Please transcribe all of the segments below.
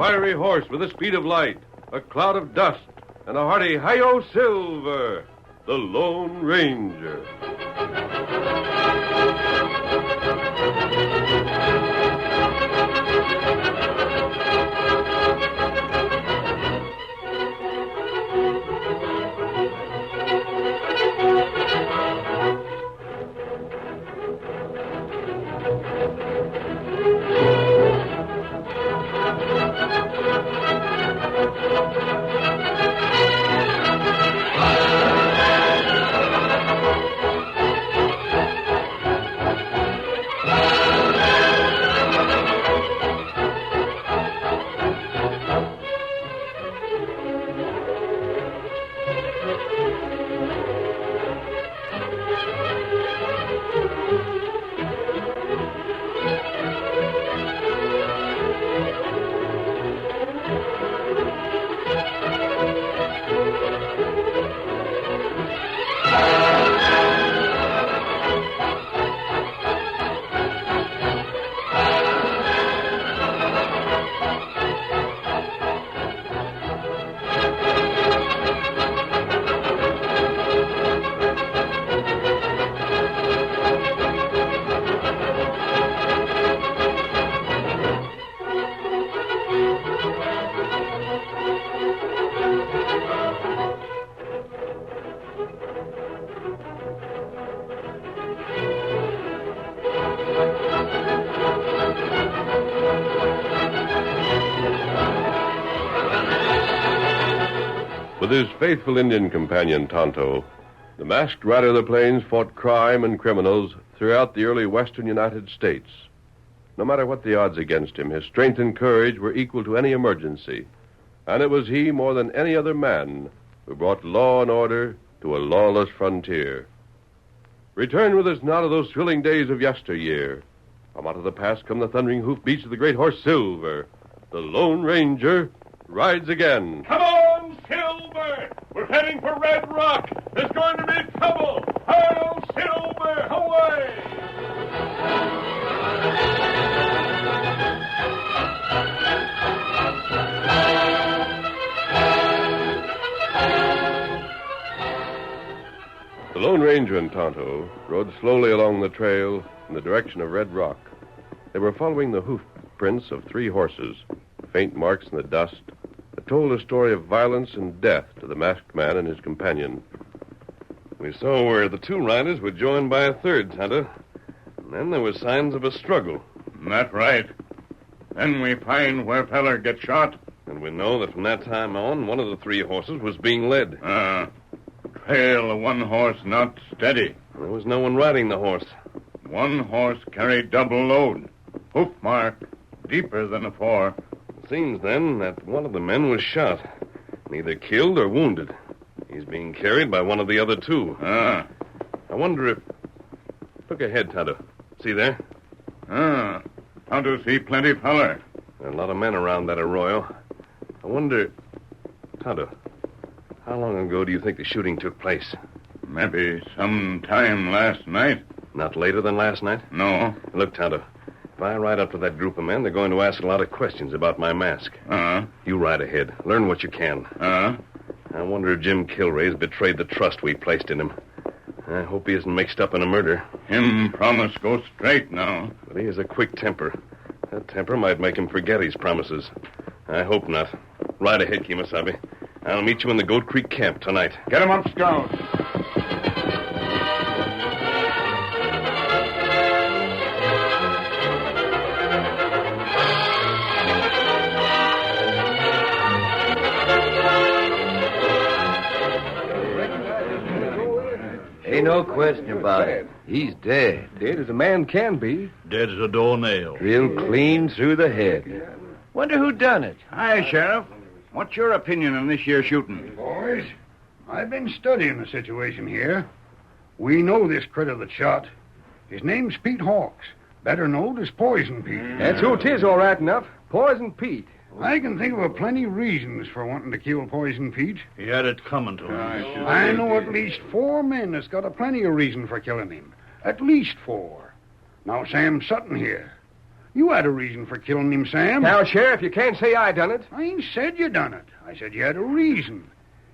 fiery horse with the speed of light, a cloud of dust, and a hearty Hi-Yo Silver, the Lone Ranger. With his faithful Indian companion, Tonto, the masked rider of the plains fought crime and criminals throughout the early western United States. No matter what the odds against him, his strength and courage were equal to any emergency. And it was he, more than any other man, who brought law and order to a lawless frontier. Return with us now to those thrilling days of yesteryear. From out of the past come the thundering hoofbeats of the great horse Silver. The Lone Ranger rides again. Come on, Silver! We're heading for Red Rock. There's going to be trouble. Hi-Yo Silver, away! The Lone Ranger and Tonto rode slowly along the trail in the direction of Red Rock. They were following the hoof prints of 3 horses, faint marks in the dust that told a story of violence and death to the masked man and his companion. We saw where the 2 riders were joined by a third, Tonto. And then there were signs of a struggle. That's right. Then we find where feller gets shot. And we know that from that time on, one of the 3 horses was being led. Trail of one horse not steady. There was no one riding the horse. One horse carried double load. Hoof mark deeper than afore. It seems, then, that one of the men was shot. Neither killed or wounded. He's being carried by one of the other 2. I wonder if... Look ahead, Tonto. See there? Tonto see plenty feller. There are a lot of men around that arroyo. I wonder... Tonto, how long ago do you think the shooting took place? Maybe some time last night. Not later than last night? No. Look, Tonto, if I ride up to that group of men, they're going to ask a lot of questions about my mask. You ride ahead. Learn what you can. I wonder if Jim Kilray's betrayed the trust we placed in him. I hope he isn't mixed up in a murder. Him promise go straight now. But he has a quick temper. That temper might make him forget his promises. I hope not. Ride ahead, Kemosabe. I'll meet you in the Goat Creek camp tonight. Get him up, Scout. Ain't no question about it. He's dead. Dead as a man can be. Dead as a doornail. Drilled clean through the head. Wonder who done it. Hi, Sheriff. What's your opinion on this here shooting? Boys, I've been studying the situation here. We know this critter that shot. His name's Pete Hawks, better known as Poison Pete. That's who 'tis, all right enough. Poison Pete. I can think of a plenty reasons for wanting to kill Poison Pete. He had it coming to him. I know at least 4 men that's got a plenty of reason for killing him. At least 4. Now, Sam Sutton here. You had a reason for killing him, Sam. Now, Sheriff, you can't say I done it. I ain't said you done it. I said you had a reason.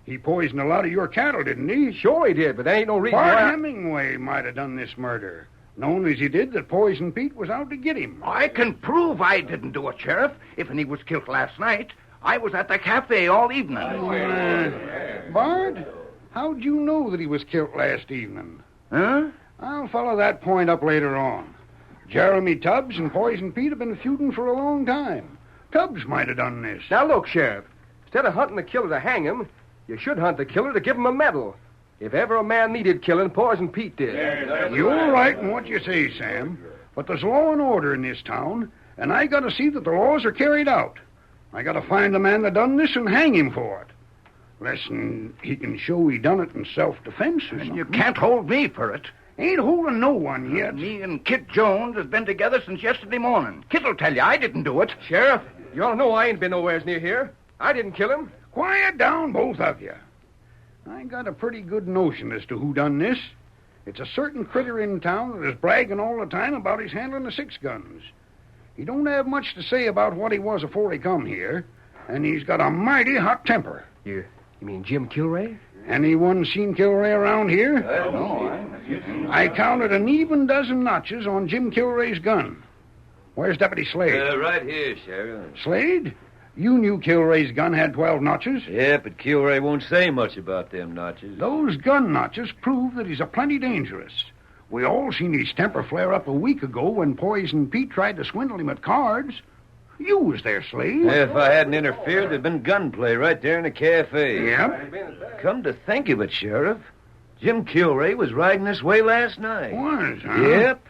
He poisoned a lot of your cattle, didn't he? Sure he did, but there ain't no reason Bart why... Hemingway might have done this murder, known as he did that Poison Pete was out to get him. I can prove I didn't do it, Sheriff. If he was killed last night, I was at the cafe all evening. Bart, how'd you know that he was killed last evening? Huh? I'll follow that point up later on. Jeremy Tubbs and Poison Pete have been feuding for a long time. Tubbs might have done this. Now, look, Sheriff. Instead of hunting the killer to hang him, you should hunt the killer to give him a medal. If ever a man needed killing, Poison Pete did. You're right in what you say, Sam. But there's law and order in this town, and I gotta see that the laws are carried out. I gotta find the man that done this and hang him for it. Less'n he can show he done it in self-defense or something. You can't hold me for it. Ain't holding no one yet. Me and Kit Jones has been together since yesterday morning. Kit'll tell you I didn't do it. Sheriff, you all know I ain't been nowheres near here. I didn't kill him. Quiet down, both of you. I got a pretty good notion as to who done this. It's a certain critter in town that is bragging all the time about his handling of 6 guns. He don't have much to say about what he was afore he come here, and he's got a mighty hot temper. You mean Jim Kilray? Anyone seen Kilray around here? No. I counted an even dozen notches on Jim Kilray's gun. Where's Deputy Slade? Right here, Sheriff. Slade? You knew Kilray's gun had 12 notches. Yeah, but Kilray won't say much about them notches. Those gun notches prove that he's a plenty dangerous. We all seen his temper flare up a week ago when Poison Pete tried to swindle him at cards. You was there, Slade. If I hadn't interfered, there'd been gunplay right there in the cafe. Yep. Come to think of it, Sheriff, Jim Kilray was riding this way last night. Was, huh? Yep.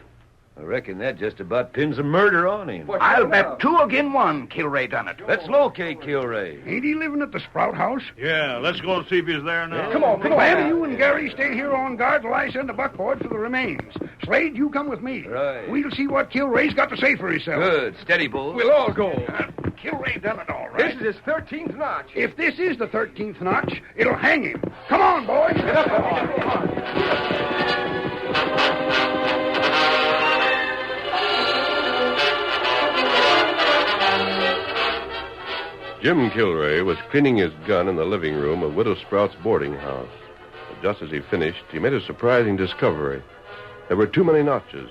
I reckon that just about pins a murder on him. I'll bet 2 again 1 Kilray done it. Let's locate Kilray. Ain't he living at the Sprout House? Yeah, let's go and see if he's there now. Come on. Well, you and Gary stay here on guard till I send a buckboard for the remains. Slade, you come with me. Right. We'll see what Kilray's got to say for himself. Good. Steady, boys. We'll all go. Kilray done it all This right. is his 13th notch. If this is the 13th notch, it'll hang him. Come on, boys. Jim Kilray was cleaning his gun in the living room of Widow Sprout's boarding house. But just as he finished, he made a surprising discovery. There were too many notches.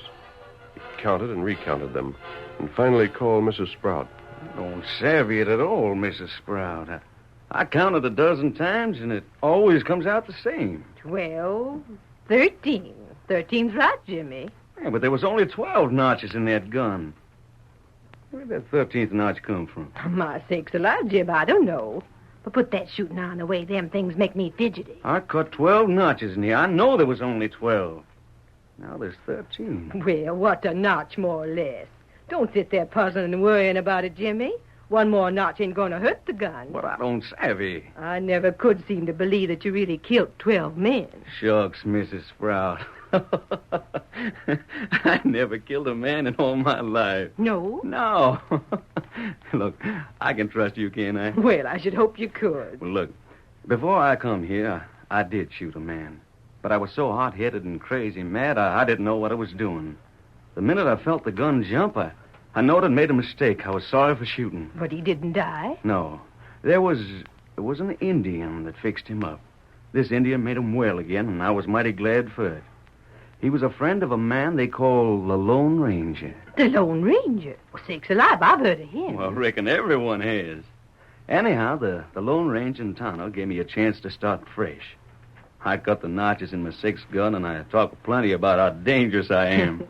He counted and recounted them, and finally called Mrs. Sprout. Don't savvy it at all, Mrs. Sprout. I counted a dozen times, and it always comes out the same. 12, 13. 13's right, Jimmy. Yeah, but there was only 12 notches in that gun. Where did that 13th notch come from? My sakes alive, Jim, I don't know. But put that shooting on the way them things make me fidgety. I cut 12 notches in here. I know there was only 12. Now there's 13. Well, what a notch more or less. Don't sit there puzzling and worrying about it, Jimmy. One more notch ain't going to hurt the gun. But I don't savvy. I never could seem to believe that you really killed 12 men. Shucks, Mrs. Sprout. I never killed a man in all my life. No? No. Look, I can trust you, can't I? Well, I should hope you could. Well, look, before I come here, I did shoot a man. But I was so hot-headed and crazy mad, I didn't know what I was doing. The minute I felt the gun jump, I knowed I'd made a mistake. I was sorry for shooting. But he didn't die? No. There was an Indian that fixed him up. This Indian made him well again, and I was mighty glad for it. He was a friend of a man they call the Lone Ranger. The Lone Ranger? Well, sakes alive, I've heard of him. Well, I reckon everyone has. Anyhow, the Lone Ranger and Tonto gave me a chance to start fresh. I cut the notches in my 6th gun, and I talk plenty about how dangerous I am.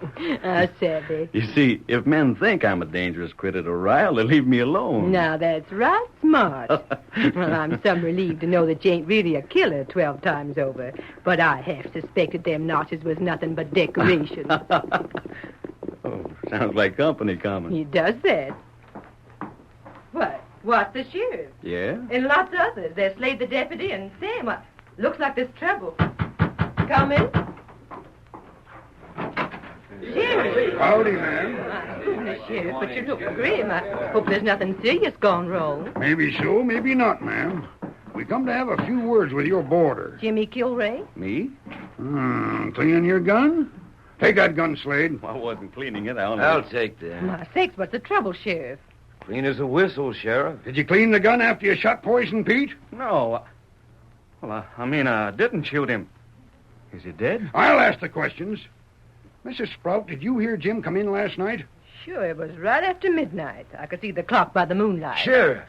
Savvy. You see, if men think I'm a dangerous critter to rile, they leave me alone. Now, that's right smart. Well, I'm some relieved to know that you ain't really a killer 12 times over. But I half suspected them notches was nothing but decoration. Oh, sounds like company coming. He does that. What? What's the sheriff? Yeah? And lots of others. There's Slade the deputy and Sam. Looks like there's trouble. Come in. Sheriff. Howdy, ma'am. My goodness, Sheriff, but you look grim. I hope there's nothing serious gone wrong. Maybe so, maybe not, ma'am. We come to have a few words with your boarder. Jimmy Kilray? Me? Cleaning your gun? Take that gun, Slade. I wasn't cleaning it. I only... I'll take that. My sakes, what's the trouble, Sheriff? Clean as a whistle, Sheriff. Did you clean the gun after you shot Poison Pete? No. Well, I didn't shoot him. Is he dead? I'll ask the questions. Mrs. Sprout, did you hear Jim come in last night? Sure, it was right after midnight. I could see the clock by the moonlight. Sheriff,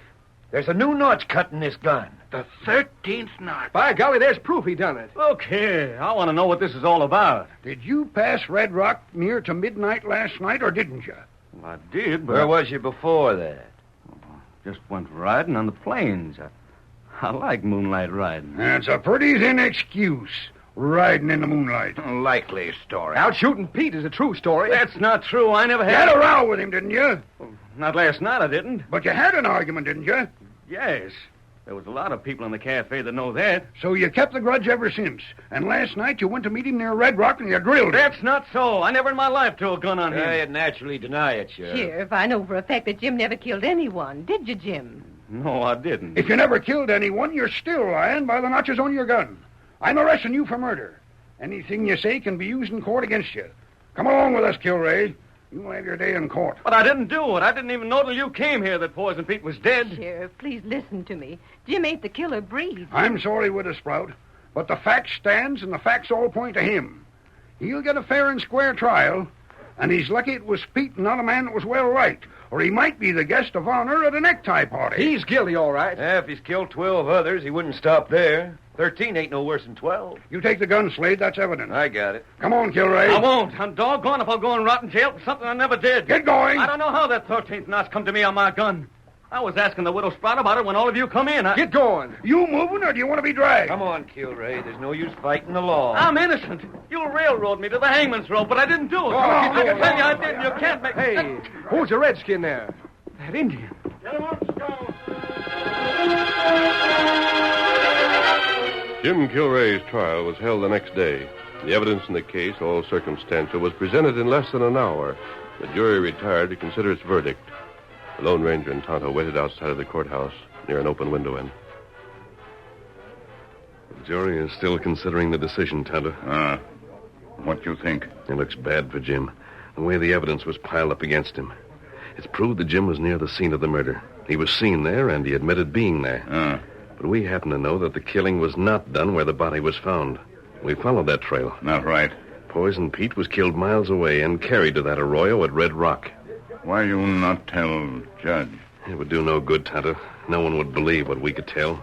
there's a new notch cut in this gun. The 13th notch. By golly, there's proof he done it. Look here. I want to know what this is all about. Did you pass Red Rock near to midnight last night, or didn't you? Well, I did, but... Where was you before that? Just went riding on the plains. I like moonlight riding. That's a pretty thin excuse. Riding in the moonlight. Likely story. Out shooting Pete is a true story. That's not true. I never You had... had a row with him, didn't you? Not last night, I didn't. But you had an argument, didn't you? Yes. There was a lot of people in the cafe that know that. So you kept the grudge ever since. And last night you went to meet him near Red Rock and you drilled him. That's not so. I never in my life threw a gun on him. I'd naturally deny it, Sheriff. Sheriff, I know for a fact that Jim never killed anyone. Did you, Jim? No, I didn't. If you never killed anyone, you're still lying by the notches on your gun. I'm arresting you for murder. Anything you say can be used in court against you. Come along with us, Kilray. You'll have your day in court. But I didn't do it. I didn't even know till you came here that Poison Pete was dead. Sheriff, please listen to me. Jim ain't the killer breed. I'm sorry, Widow Sprout, but the fact stands and the facts all point to him. He'll get a fair and square trial, and he's lucky it was Pete and not a man that was well liked, or he might be the guest of honor at a necktie party. He's guilty, all right. If he's killed 12 others, he wouldn't stop there. 13 ain't no worse than 12. You take the gun, Slade. That's evidence. I got it. Come on, Kilray. I won't. I'm doggone if I'll go and rot in jail for something I never did. Get going. I don't know how that 13th notch come to me on my gun. I was asking the Widow Sprout about it when all of you come in. Get going. You moving, or do you want to be dragged? Come on, Kilray. There's no use fighting the law. I'm innocent. You railroad me to the hangman's rope, but I didn't do it. I can tell you I didn't. You can't make... Hey, who's a redskin there? That Indian. Get him up, Scout. Jim Kilray's trial was held the next day. The evidence in the case, all circumstantial, was presented in less than an hour. The jury retired to consider its verdict. The Lone Ranger and Tonto waited outside of the courthouse near an open window end. The jury is still considering the decision, Tonto. What do you think? It looks bad for Jim. The way the evidence was piled up against him. It's proved that Jim was near the scene of the murder. He was seen there, and he admitted being there. But we happen to know that the killing was not done where the body was found. We followed that trail. Not right. Poison Pete was killed miles away and carried to that arroyo at Red Rock. Why you not tell Judge? It would do no good, Tonto. No one would believe what we could tell.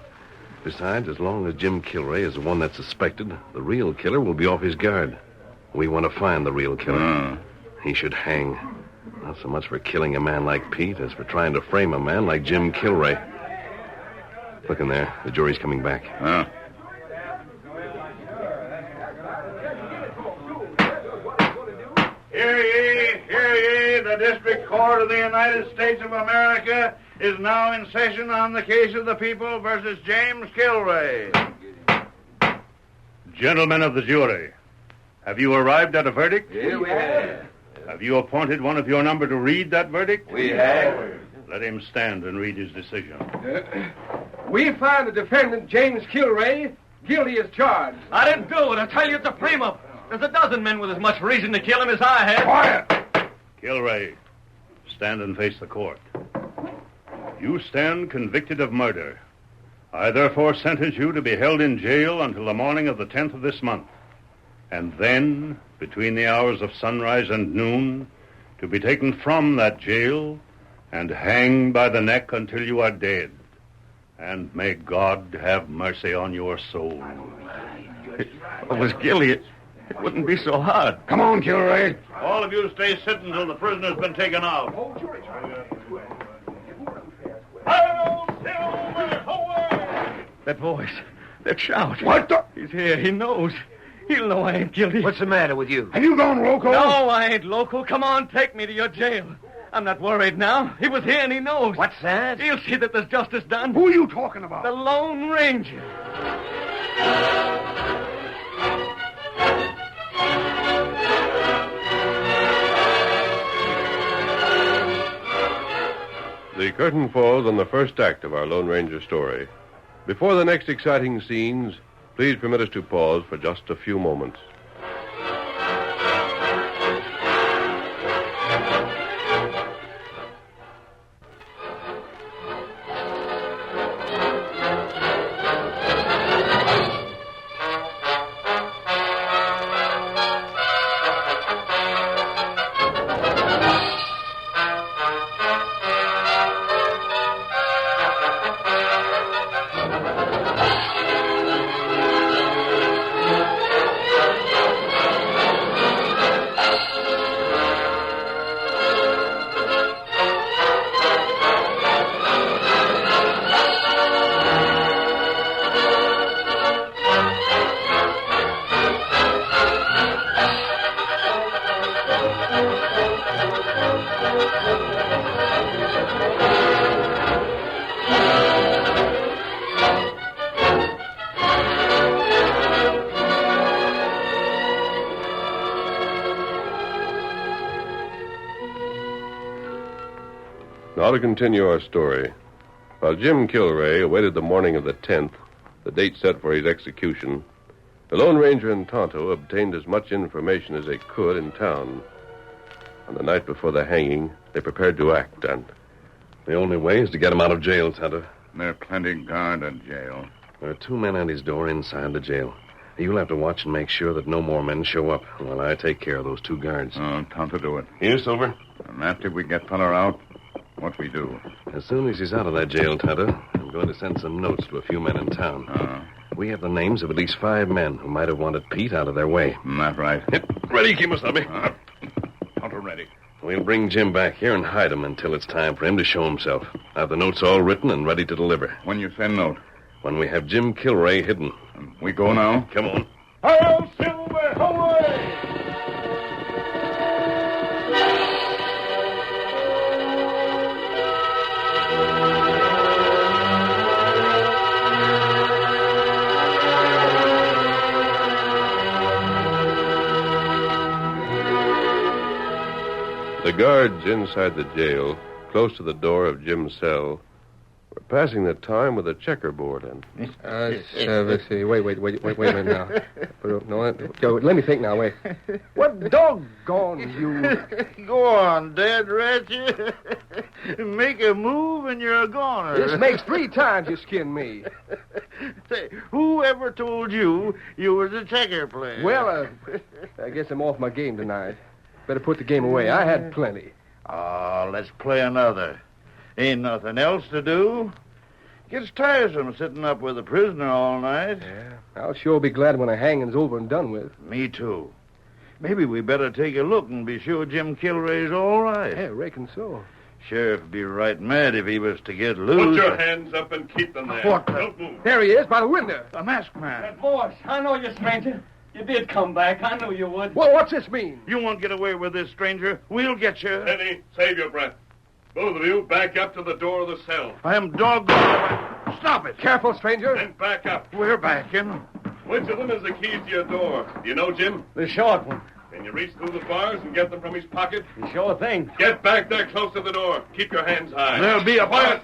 Besides, as long as Jim Kilray is the one that's suspected, the real killer will be off his guard. We want to find the real killer. He should hang. Not so much for killing a man like Pete as for trying to frame a man like Jim Kilray. Look in there. The jury's coming back. Hear ye, the District Court of the United States of America is now in session on the case of the people versus James Kilray. Gentlemen of the jury, have you arrived at a verdict? Here we have. Have you appointed one of your number to read that verdict? We have. Let him stand and read his decision. We find the defendant, James Kilray, guilty as charged. I didn't do it. I tell you, it's a frame-up. There's a dozen men with as much reason to kill him as I had. Quiet. Kilray, stand and face the court. You stand convicted of murder. I therefore sentence you to be held in jail until the morning of the 10th of this month. And then, between the hours of sunrise and noon, to be taken from that jail and hanged by the neck until you are dead. And may God have mercy on your soul. If I was guilty, it wouldn't be so hard. Come on, Kilray. All of you stay sitting until the prisoner's been taken out. That voice, that shout. What the? He's here. He knows. He'll know I ain't guilty. What's the matter with you? Have you gone loco? No, I ain't local. Come on, take me to your jail. I'm not worried now. He was here and he knows. What's that? He'll see that there's justice done. Who are you talking about? The Lone Ranger. The curtain falls on the first act of our Lone Ranger story. Before the next exciting scenes, please permit us to pause for just a few moments. Now to continue our story. While Jim Kilray awaited the morning of the 10th, the date set for his execution, the Lone Ranger and Tonto obtained as much information as they could in town. On the night before the hanging, they prepared to act, and the only way is to get him out of jail, Tonto. There are plenty guard at jail. There are 2 men at his door inside the jail. You'll have to watch and make sure that no more men show up while I take care of those 2 guards. Oh, Tonto, do it. Here, Silver. And after we get Feller out, what we do? As soon as he's out of that jail, Tonto, I'm going to send some notes to a few men in town. We have the names of at least 5 men who might have wanted Pete out of their way. Not right. Ready, Kemosabe? Tonto, ready. We'll bring Jim back here and hide him until it's time for him to show himself. I have the notes all written and ready to deliver. When you send note? When we have Jim Kilray hidden. We go now? Come on. Hail, Silver, away! the guards inside the jail, close to the door of Jim's cell, were passing the time with a checkerboard and... Let's see. Wait a minute now. No, let me think now, wait. What doggone you... Go on, Dad Ratchet. Make a move and you're a goner. This makes 3 times you skinned me. Say, who ever told you was a checker player? Well, I guess I'm off my game tonight. Better put the game away. I had plenty. Oh, let's play another. Ain't nothing else to do. Gets tiresome sitting up with a prisoner all night. Yeah, I'll sure be glad when the hanging's over and done with. Me too. Maybe we better take a look and be sure Jim Kilray's all right. Yeah, reckon so. Sheriff'd be right mad if he was to get loose. Put your hands up and keep them there. What? Don't move. There he is, by the window. A masked man. Boss, I know you, stranger. You did come back. I knew you would. Well, what's this mean? You won't get away with this, stranger. We'll get you. Eddie, save your breath. Both of you, back up to the door of the cell. I am doggone. Stop it. Careful, stranger. Then back up. We're backing. Which of them is the keys to your door? Do you know, Jim? The short one. Can you reach through the bars and get them from his pocket? Sure thing. Get back there close to the door. Keep your hands high. There'll be a Quiet.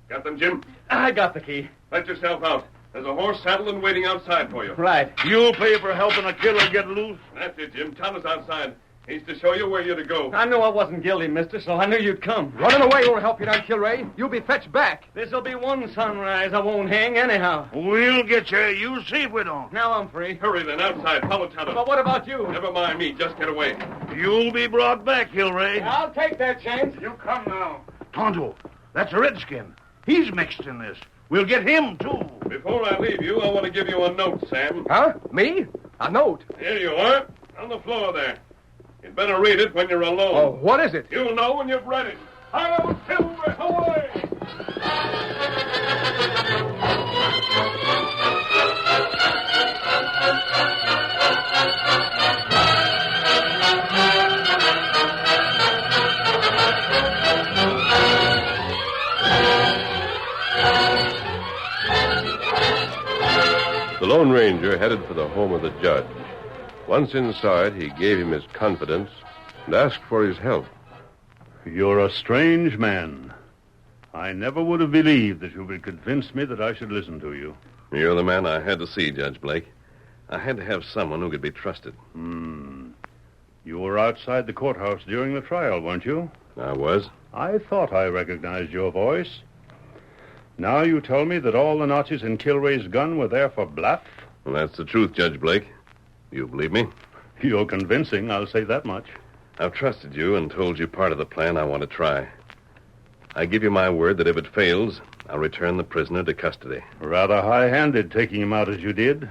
Got them, Jim? I got the key. Let yourself out. There's a horse saddled and waiting outside for you. Right. You'll pay for helping a killer get loose. That's it, Jim. Tonto's outside. He's to show you where you're to go. I knew I wasn't guilty, mister, so I knew you'd come. Running away won't help you none, Kilray. You'll be fetched back. This'll be one sunrise I won't hang anyhow. We'll get you. You see if we don't. Now I'm free. Hurry then, outside. Follow Tonto. But what about you? Never mind me. Just get away. You'll be brought back, Kilray. I'll take that chance. You come now. Tonto, that's a redskin. He's mixed in this. We'll get him, too. Before I leave you, I want to give you a note, Sam. Huh? Me? A note? Here you are, on the floor there. You'd better read it when you're alone. Oh, what is it? You'll know when you've read it. Hail, Silver, away! The Lone Ranger headed for the home of the judge. Once inside, he gave him his confidence and asked for his help. You're a strange man. I never would have believed that you would convince me that I should listen to you. You're the man I had to see, Judge Blake. I had to have someone who could be trusted. You were outside the courthouse during the trial, weren't you? I was. I thought I recognized your voice. Now you tell me that all the notches in Kilray's gun were there for bluff? Well, that's the truth, Judge Blake. You believe me? You're convincing, I'll say that much. I've trusted you and told you part of the plan I want to try. I give you my word that if it fails, I'll return the prisoner to custody. Rather high-handed taking him out as you did.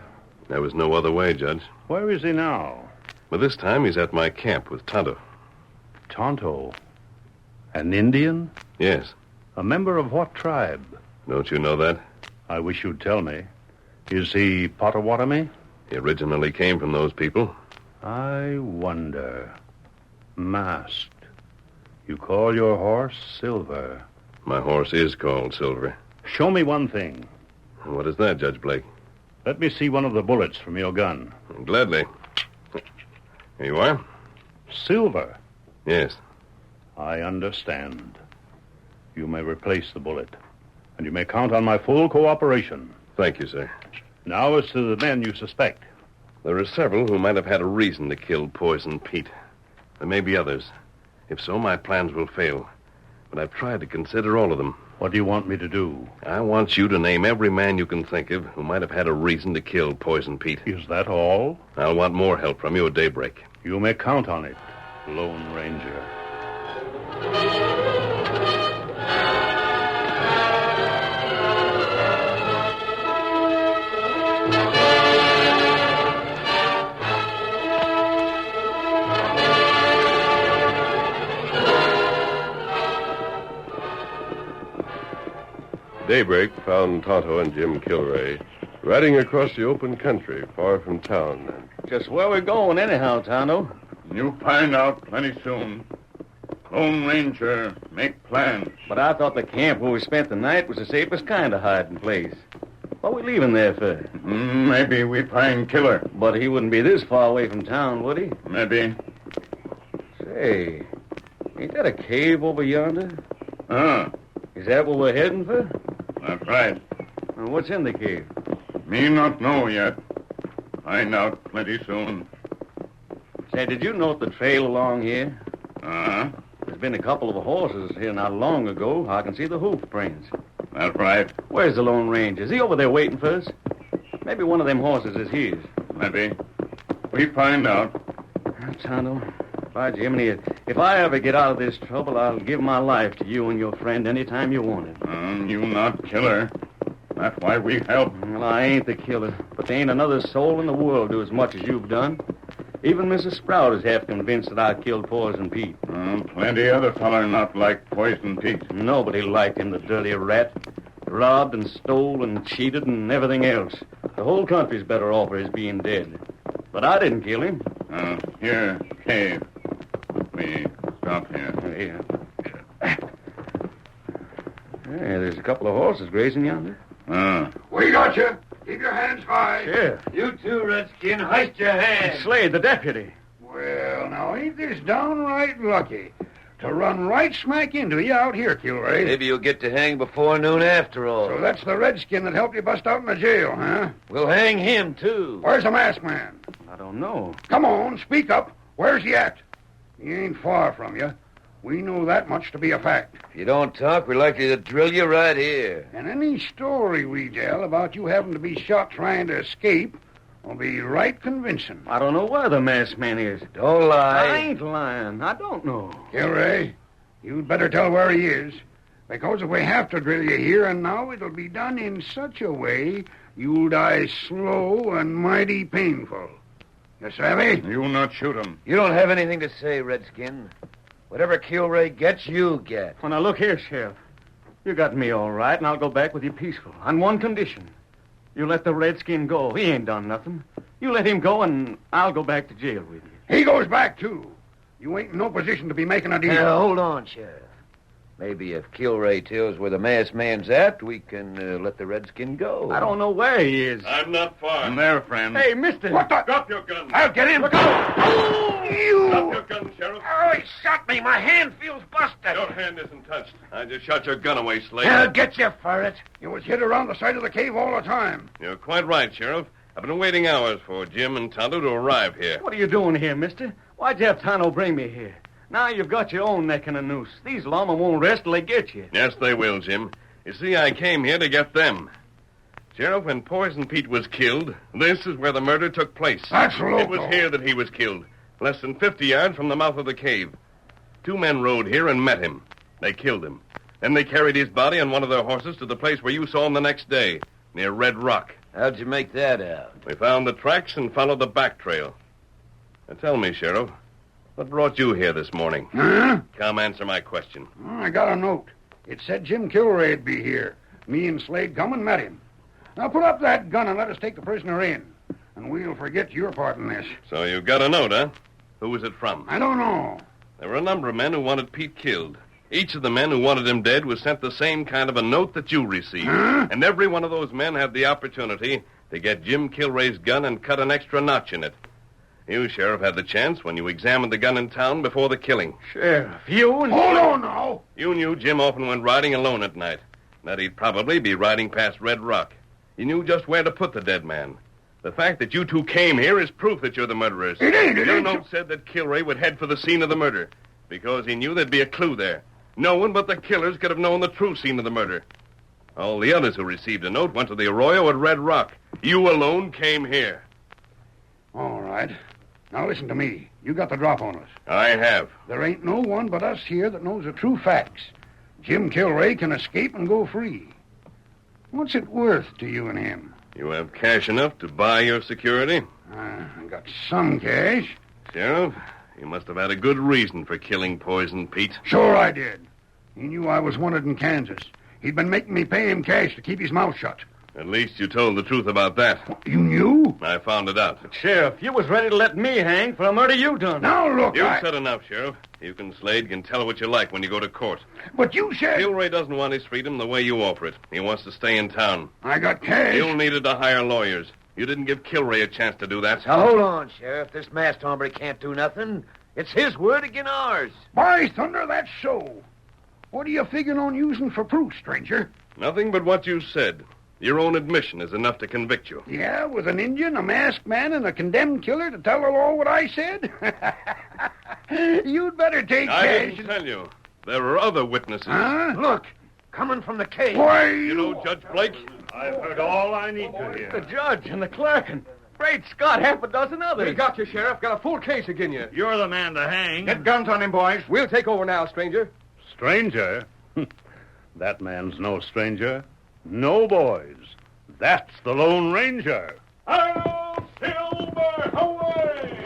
There was no other way, Judge. Where is he now? But this time he's at my camp with Tonto. Tonto? An Indian? Yes. A member of what tribe? Don't you know that? I wish you'd tell me. Is he Potawatomi? He originally came from those people. I wonder. Masked. You call your horse Silver. My horse is called Silver. Show me one thing. What is that, Judge Blake? Let me see one of the bullets from your gun. Gladly. Here you are. Silver. Yes. I understand. You may replace the bullet, and you may count on my full cooperation. Thank you, sir. Now as to the men you suspect. There are several who might have had a reason to kill Poison Pete. There may be others. If so, my plans will fail. But I've tried to consider all of them. What do you want me to do? I want you to name every man you can think of who might have had a reason to kill Poison Pete. Is that all? I'll want more help from you at daybreak. You may count on it, Lone Ranger. Daybreak found Tonto and Jim Kilray riding across the open country far from town. Just where we're going anyhow, Tonto. You find out plenty soon. Lone Ranger, make plans. But I thought the camp where we spent the night was the safest kind of hiding place. What are we leaving there for? Maybe we find killer. But he wouldn't be this far away from town, would he? Maybe. Say, ain't that a cave over yonder? Is that what we're heading for? That's right. And what's in the cave? Me not know yet. Find out plenty soon. Say, did you note the trail along here? Uh-huh. There's been a couple of horses here not long ago. I can see the hoof prints. That's right. Where's the Lone Ranger? Is he over there waiting for us? Maybe one of them horses is his. Maybe. We find out. Tonto, by Jiminy, if I ever get out of this trouble, I'll give my life to you and your friend any time you want it. You not killer. That's why we help. Well, I ain't the killer, but there ain't another soul in the world do as much as you've done. Even Mrs. Sprout is half convinced that I killed Poison Pete. Plenty other feller not like Poison Pete. Nobody liked him, the dirty rat. Robbed and stole and cheated and everything else. The whole country's better off for his being dead. But I didn't kill him. Here, cave. We stop here. Yeah, there's a couple of horses grazing yonder. We got you. Keep your hands high. Sure. You too, Redskin. Hoist your hands. Slade, the deputy. Well, now, ain't this downright lucky? To run right smack into you out here, Kilray. Maybe you'll get to hang before noon after all. So that's the redskin that helped you bust out in the jail, huh? We'll hang him, too. Where's the masked man? I don't know. Come on, speak up. Where's he at? He ain't far from you. We know that much to be a fact. If you don't talk, we're likely to drill you right here. And any story we tell about you having to be shot trying to escape will be right convincing. I don't know where the masked man is. Don't lie. I ain't lying. I don't know. Kilray, you'd better tell where he is. Because if we have to drill you here and now, it'll be done in such a way you'll die slow and mighty painful. You savvy? You not shoot him. You don't have anything to say, Redskin. Whatever Kilray gets, you get. Well, now, look here, Sheriff. You got me all right, and I'll go back with you peaceful. On one condition. You let the redskin go. He ain't done nothing. You let him go, and I'll go back to jail with you. He goes back, too. You ain't in no position to be making a deal. Now, hold on, Sheriff. Maybe if Kilray tells where the masked man's at, we can let the redskin go. I don't know where he is. I'm not far. I'm there, friend. Hey, mister. What the? Drop your gun. I'll get him. Look out! You! Drop your gun, Sheriff. Oh, he shot me. My hand feels busted. Your hand isn't touched. I just shot your gun away, Slade. I'll get you for it. You was hid around the side of the cave all the time. You're quite right, Sheriff. I've been waiting hours for Jim and Tonto to arrive here. What are you doing here, mister? Why'd you have Tonto bring me here? Now you've got your own neck in a noose. These lawmen won't rest till they get you. Yes, they will, Jim. You see, I came here to get them. Sheriff, when Poison Pete was killed, this is where the murder took place. That's loco. It was here that he was killed, less than 50 yards from the mouth of the cave. 2 men rode here and met him. They killed him. Then they carried his body on one of their horses to the place where you saw him the next day, near Red Rock. How'd you make that out? We found the tracks and followed the back trail. Now tell me, Sheriff, what brought you here this morning? Huh? Come answer my question. Oh, I got a note. It said Jim Kilray'd be here. Me and Slade come and met him. Now put up that gun and let us take the prisoner in. And we'll forget your part in this. So you got a note, huh? Who was it from? I don't know. There were a number of men who wanted Pete killed. Each of the men who wanted him dead was sent the same kind of a note that you received. Huh? And every one of those men had the opportunity to get Jim Kilray's gun and cut an extra notch in it. You, Sheriff, had the chance when you examined the gun in town before the killing. Sheriff, you and... Hold on now. You knew Jim often went riding alone at night, that he'd probably be riding past Red Rock. You knew just where to put the dead man. The fact that you two came here is proof that you're the murderers. It ain't. Your note said that Kilray would head for the scene of the murder because he knew there'd be a clue there. No one but the killers could have known the true scene of the murder. All the others who received a note went to the arroyo at Red Rock. You alone came here. All right. Now listen to me. You got the drop on us. I have. There ain't no one but us here that knows the true facts. Jim Kilray can escape and go free. What's it worth to you and him? You have cash enough to buy your security? I got some cash. Sheriff, you must have had a good reason for killing Poison Pete. Sure I did. He knew I was wanted in Kansas. He'd been making me pay him cash to keep his mouth shut. At least you told the truth about that. You knew? I found it out. Sheriff, you was ready to let me hang for a murder you done. Now look, You've said enough, Sheriff. You and Slade can tell what you like when you go to court. But you said... Kilray doesn't want his freedom the way you offer it. He wants to stay in town. I got cash. You'll need it to hire lawyers. You didn't give Kilray a chance to do that. Now, hold on, Sheriff. This masked hombre can't do nothing. It's his word against ours. By thunder, that's so. What are you figuring on using for proof, stranger? Nothing but what you said. Your own admission is enough to convict you. Yeah, with an Indian, a masked man, and a condemned killer to tell the law what I said? You'd better take I cash. didn't tell you. There are other witnesses. Huh? Look, coming from the cave. Why, You know Judge Blake? I've heard all I need to hear. The judge and the clerk and great Scott, half a dozen others. We got you, Sheriff. Got a full case against you. You're the man to hang. Get guns on him, boys. We'll take over now, stranger. Stranger? That man's no stranger. No, boys. That's the Lone Ranger. Hail Silver, away!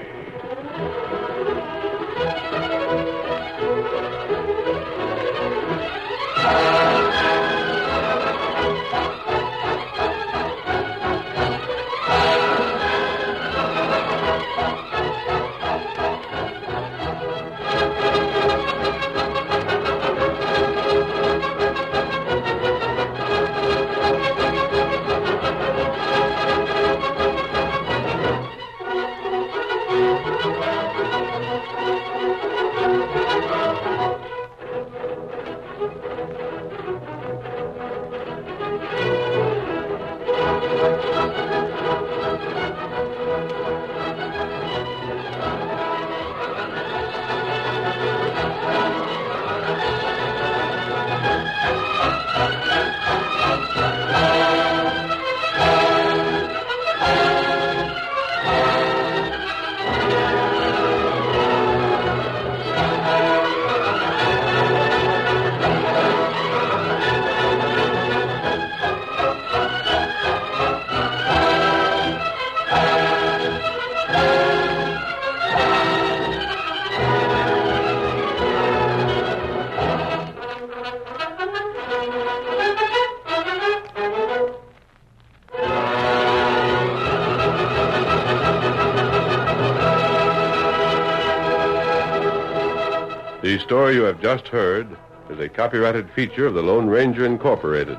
The story you have just heard is a copyrighted feature of the Lone Ranger Incorporated.